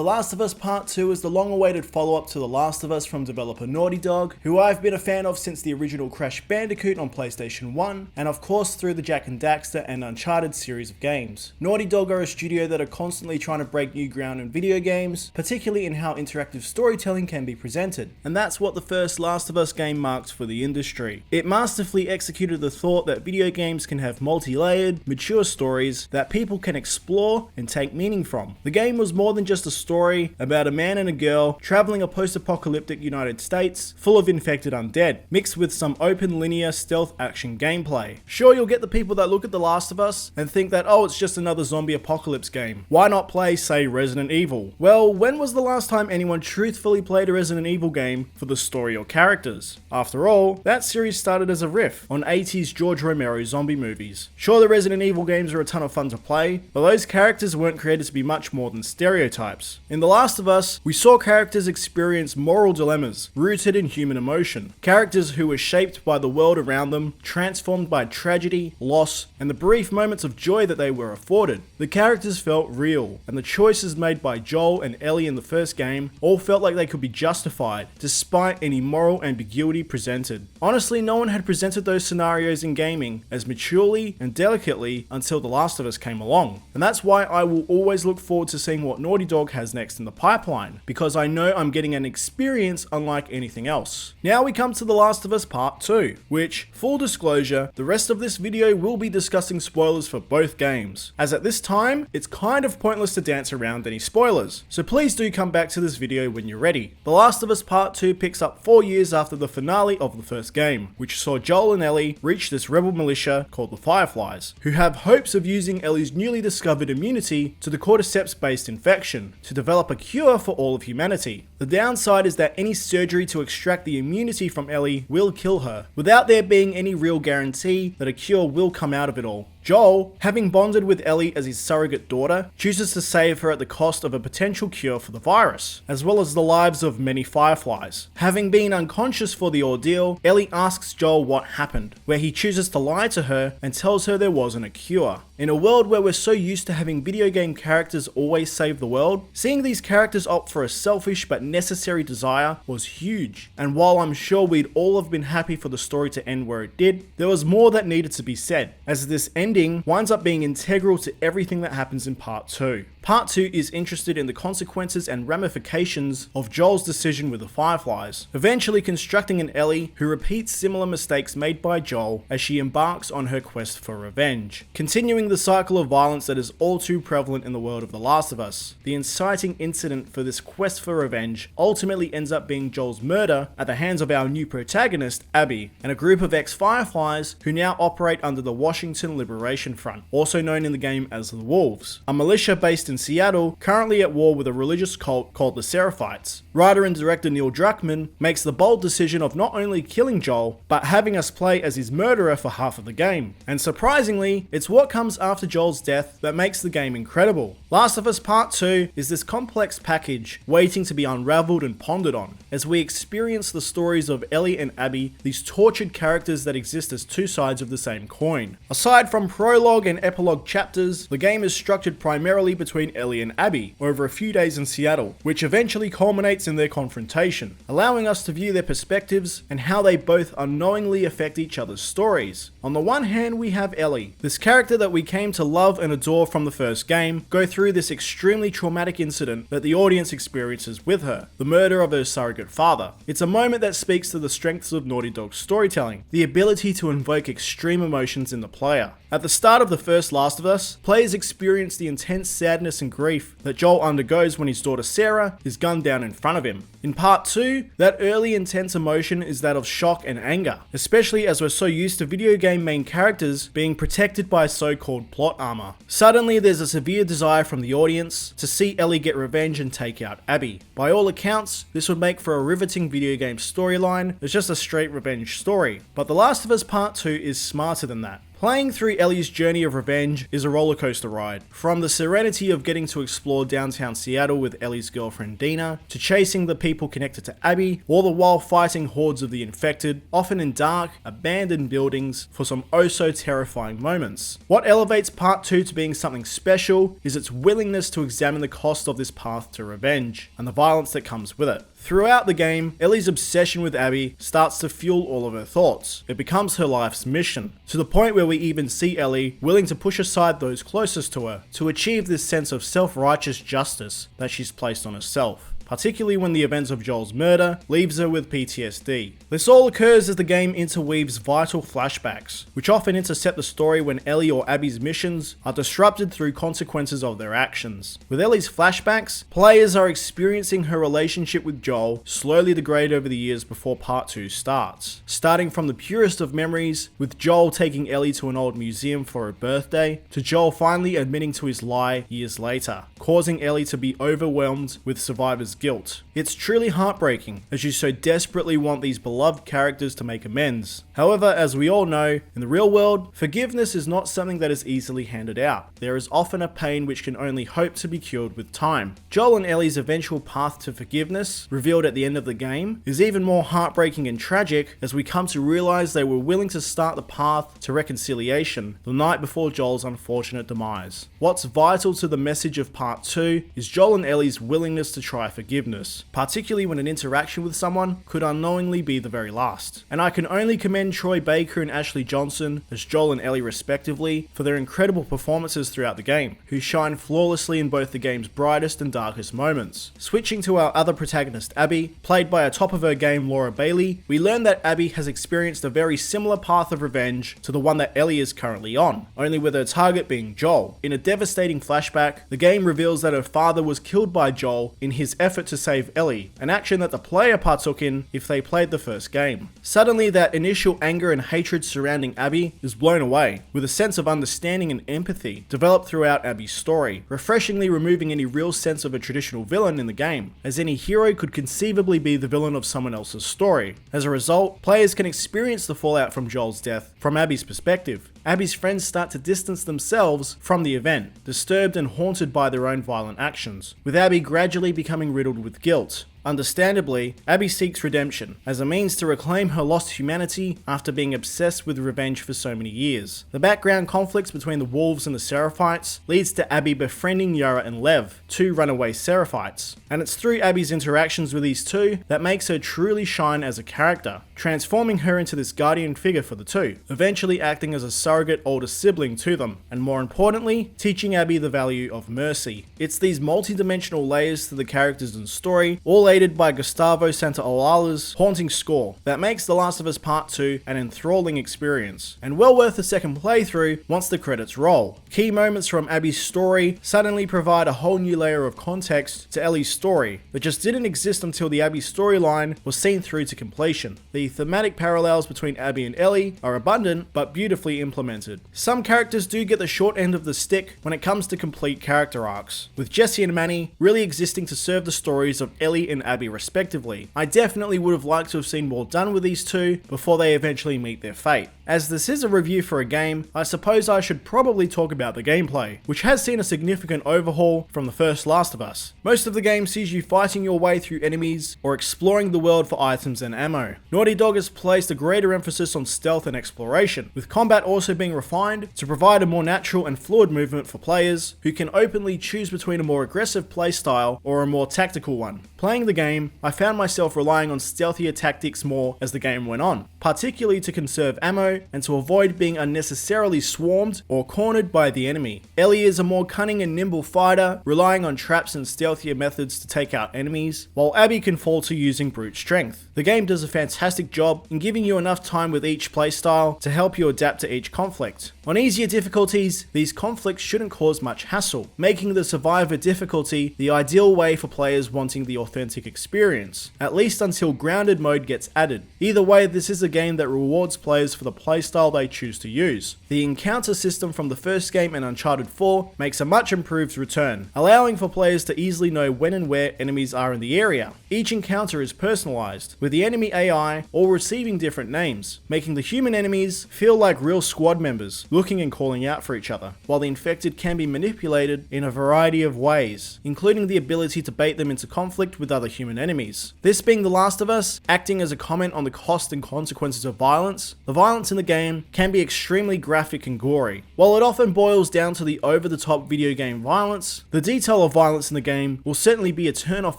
The Last of Us Part 2 is the long-awaited follow-up to The Last of Us from developer Naughty Dog, who I've been a fan of since the original Crash Bandicoot on PlayStation 1, and of course through the Jak and Daxter and Uncharted series of games. Naughty Dog are a studio that are constantly trying to break new ground in video games, particularly in how interactive storytelling can be presented, and that's what the first Last of Us game marked for the industry. It masterfully executed the thought that video games can have multi-layered, mature stories that people can explore and take meaning from. The game was more than just a story about a man and a girl traveling a post-apocalyptic United States full of infected undead, mixed with some open linear stealth action gameplay. Sure, you'll get the people that look at The Last of Us and think that, oh, it's just another zombie apocalypse game. Why not play, say, Resident Evil? Well, when was the last time anyone truthfully played a Resident Evil game for the story or characters? After all, that series started as a riff on 80s George Romero zombie movies. Sure, the Resident Evil games are a ton of fun to play, but those characters weren't created to be much more than stereotypes. In The Last of Us, we saw characters experience moral dilemmas rooted in human emotion. Characters who were shaped by the world around them, transformed by tragedy, loss, and the brief moments of joy that they were afforded. The characters felt real, and the choices made by Joel and Ellie in the first game all felt like they could be justified, despite any moral ambiguity presented. Honestly, no one had presented those scenarios in gaming as maturely and delicately until The Last of Us came along. And that's why I will always look forward to seeing what Naughty Dog has next in the pipeline, because I know I'm getting an experience unlike anything else. Now we come to The Last of Us Part 2, which, full disclosure, the rest of this video will be discussing spoilers for both games, as at this time, it's kind of pointless to dance around any spoilers, so please do come back to this video when you're ready. The Last of Us Part 2 picks up 4 years after the finale of the first game, which saw Joel and Ellie reach this rebel militia called the Fireflies, who have hopes of using Ellie's newly discovered immunity to the cordyceps-based infection to develop a cure for all of humanity. The downside is that any surgery to extract the immunity from Ellie will kill her, without there being any real guarantee that a cure will come out of it all. Joel, having bonded with Ellie as his surrogate daughter, chooses to save her at the cost of a potential cure for the virus, as well as the lives of many Fireflies. Having been unconscious for the ordeal, Ellie asks Joel what happened, where he chooses to lie to her and tells her there wasn't a cure. In a world where we're so used to having video game characters always save the world, seeing these characters opt for a selfish but necessary desire was huge. And while I'm sure we'd all have been happy for the story to end where it did, there was more that needed to be said, as this ending winds up being integral to everything that happens in Part 2. Part 2 is interested in the consequences and ramifications of Joel's decision with the Fireflies, eventually constructing an Ellie who repeats similar mistakes made by Joel as she embarks on her quest for revenge, continuing the cycle of violence that is all too prevalent in the world of The Last of Us. The inciting incident for this quest for revenge ultimately ends up being Joel's murder at the hands of our new protagonist, Abby, and a group of ex-Fireflies who now operate under the Washington Liberation Front, also known in the game as the Wolves, a militia based in Seattle currently at war with a religious cult called the Seraphites. Writer and director Neil Druckmann makes the bold decision of not only killing Joel, but having us play as his murderer for half of the game. And surprisingly, it's what comes after Joel's death that makes the game incredible. Last of Us Part 2 is this complex package waiting to be unraveled and pondered on, as we experience the stories of Ellie and Abby, these tortured characters that exist as two sides of the same coin. Aside from prologue and epilogue chapters, the game is structured primarily between Ellie and Abby over a few days in Seattle, which eventually culminates in their confrontation, allowing us to view their perspectives and how they both unknowingly affect each other's stories. On the one hand, we have Ellie, this character that we came to love and adore from the first game, go through this extremely traumatic incident that the audience experiences with her, the murder of her surrogate father. It's a moment that speaks to the strengths of Naughty Dog's storytelling, the ability to invoke extreme emotions in the player. At the start of the first Last of Us, players experience the intense sadness and grief that Joel undergoes when his daughter Sarah is gunned down in front of him. In Part 2, that early intense emotion is that of shock and anger, especially as we're so used to video game main characters being protected by so-called plot armor. Suddenly, there's a severe desire from the audience to see Ellie get revenge and take out Abby. By all accounts, this would make for a riveting video game storyline. It's just a straight revenge story. But The Last of Us Part 2 is smarter than that. Playing through Ellie's journey of revenge is a rollercoaster ride. From the serenity of getting to explore downtown Seattle with Ellie's girlfriend Dina, to chasing the people connected to Abby, all the while fighting hordes of the infected, often in dark, abandoned buildings, for some oh-so terrifying moments. What elevates Part 2 to being something special is its willingness to examine the cost of this path to revenge, and the violence that comes with it. Throughout the game, Ellie's obsession with Abby starts to fuel all of her thoughts. It becomes her life's mission, to the point where we even see Ellie willing to push aside those closest to her to achieve this sense of self-righteous justice that she's placed on herself, particularly when the events of Joel's murder leaves her with PTSD. This all occurs as the game interweaves vital flashbacks, which often intercept the story when Ellie or Abby's missions are disrupted through consequences of their actions. With Ellie's flashbacks, players are experiencing her relationship with Joel slowly degrade over the years before Part 2 starts, starting from the purest of memories, with Joel taking Ellie to an old museum for her birthday, to Joel finally admitting to his lie years later, causing Ellie to be overwhelmed with survivor's guilt. It's truly heartbreaking, as you so desperately want these beloved characters to make amends. However, as we all know, in the real world, forgiveness is not something that is easily handed out. There is often a pain which can only hope to be cured with time. Joel and Ellie's eventual path to forgiveness, revealed at the end of the game, is even more heartbreaking and tragic as we come to realize they were willing to start the path to reconciliation the night before Joel's unfortunate demise. What's vital to the message of Part 2 is Joel and Ellie's willingness to try forgiveness, particularly when an interaction with someone could unknowingly be the very last. And I can only commend Troy Baker and Ashley Johnson as Joel and Ellie respectively for their incredible performances throughout the game, who shine flawlessly in both the game's brightest and darkest moments. Switching to our other protagonist Abby, played by a top of her game Laura Bailey, we learn that Abby has experienced a very similar path of revenge to the one that Ellie is currently on, only with her target being Joel. In a devastating flashback, the game reveals that her father was killed by Joel in his effort to save Ellie, an action that the player partook in if they played the first game. Suddenly, that initial anger and hatred surrounding Abby is blown away, with a sense of understanding and empathy developed throughout Abby's story, refreshingly removing any real sense of a traditional villain in the game, as any hero could conceivably be the villain of someone else's story. As a result, players can experience the fallout from Joel's death from Abby's perspective. Abby's friends start to distance themselves from the event, disturbed and haunted by their own violent actions, with Abby gradually becoming riddled with guilt. Understandably, Abby seeks redemption, as a means to reclaim her lost humanity after being obsessed with revenge for so many years. The background conflicts between the Wolves and the Seraphites leads to Abby befriending Yara and Lev, two runaway Seraphites, and it's through Abby's interactions with these two that makes her truly shine as a character, transforming her into this guardian figure for the two, eventually acting as a surrogate older sibling to them, and more importantly, teaching Abby the value of mercy. It's these multi-dimensional layers to the characters and story, all aided by Gustavo Santaolala's haunting score, that makes The Last of Us Part 2 an enthralling experience, and well worth a second playthrough once the credits roll. Key moments from Abby's story suddenly provide a whole new layer of context to Ellie's story that just didn't exist until the Abby storyline was seen through to completion. The thematic parallels between Abby and Ellie are abundant but beautifully implemented. Some characters do get the short end of the stick when it comes to complete character arcs, with Jesse and Manny really existing to serve the stories of Ellie and Abby respectively. I definitely would have liked to have seen more done with these two before they eventually meet their fate. As this is a review for a game, I suppose I should probably talk about the gameplay, which has seen a significant overhaul from the first Last of Us. Most of the game sees you fighting your way through enemies or exploring the world for items and ammo. Naughty Dog has placed a greater emphasis on stealth and exploration, with combat also being refined to provide a more natural and fluid movement for players who can openly choose between a more aggressive playstyle or a more tactical one. Playing the game, I found myself relying on stealthier tactics more as the game went on, particularly to conserve ammo and to avoid being unnecessarily swarmed or cornered by the enemy. Ellie is a more cunning and nimble fighter, relying on traps and stealthier methods to take out enemies, while Abby can fall to using brute strength. The game does a fantastic job in giving you enough time with each playstyle to help you adapt to each conflict. On easier difficulties, these conflicts shouldn't cause much hassle, making the Survivor difficulty the ideal way for players wanting the authentic realistic experience, at least until grounded mode gets added. Either way, this is a game that rewards players for the playstyle they choose to use. The encounter system from the first game and Uncharted 4 makes a much improved return, allowing for players to easily know when and where enemies are in the area. Each encounter is personalized, with the enemy AI all receiving different names, making the human enemies feel like real squad members, looking and calling out for each other, while the infected can be manipulated in a variety of ways, including the ability to bait them into conflict with other human enemies. This being The Last of Us, acting as a comment on the cost and consequences of violence, the violence in the game can be extremely graphic and gory. While it often boils down to the over-the-top video game violence, the detail of violence in the game will certainly be a turn-off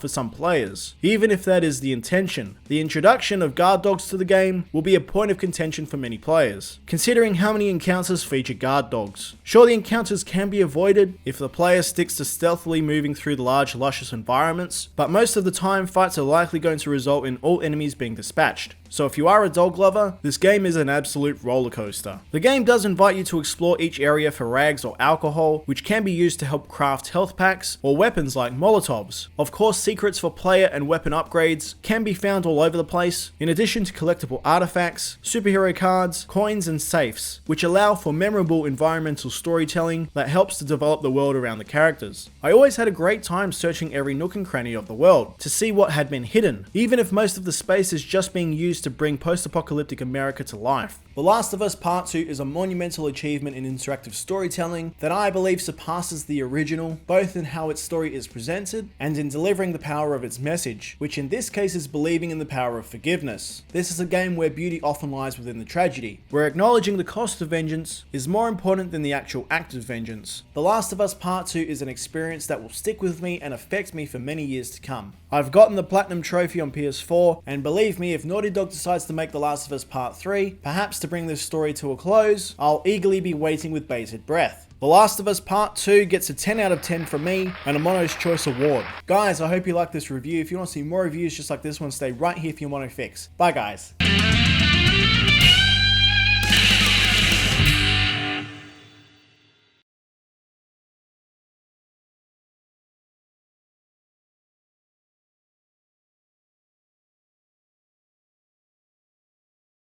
for some players, even if that is the intention. The introduction of guard dogs to the game will be a point of contention for many players, considering how many encounters feature guard dogs. Sure, the encounters can be avoided if the player sticks to stealthily moving through the large, luscious environments, but most of the time fights are likely going to result in all enemies being dispatched. So if you are a dog lover, this game is an absolute roller coaster. The game does invite you to explore each area for rags or alcohol, which can be used to help craft health packs or weapons like Molotovs. Of course, secrets for player and weapon upgrades can be found all over the place, in addition to collectible artifacts, superhero cards, coins and safes, which allow for memorable environmental storytelling that helps to develop the world around the characters. I always had a great time searching every nook and cranny of the world to see what had been hidden, even if most of the space is just being used to bring post-apocalyptic America to life. The Last of Us Part 2 is a monumental achievement in interactive storytelling that I believe surpasses the original, both in how its story is presented and in delivering the power of its message, which in this case is believing in the power of forgiveness. This is a game where beauty often lies within the tragedy, where acknowledging the cost of vengeance is more important than the actual act of vengeance. The Last of Us Part 2 is an experience that will stick with me and affect me for many years to come. I've gotten the Platinum Trophy on PS4, and believe me, if Naughty Dog decides to make The Last of Us Part 3, perhaps to bring this story to a close, I'll eagerly be waiting with bated breath. The Last of Us Part 2 gets a 10 out of 10 from me and a Mono's Choice Award. Guys, I hope you liked this review. If you want to see more reviews just like this one, stay right here for your Mono Fix. Bye guys.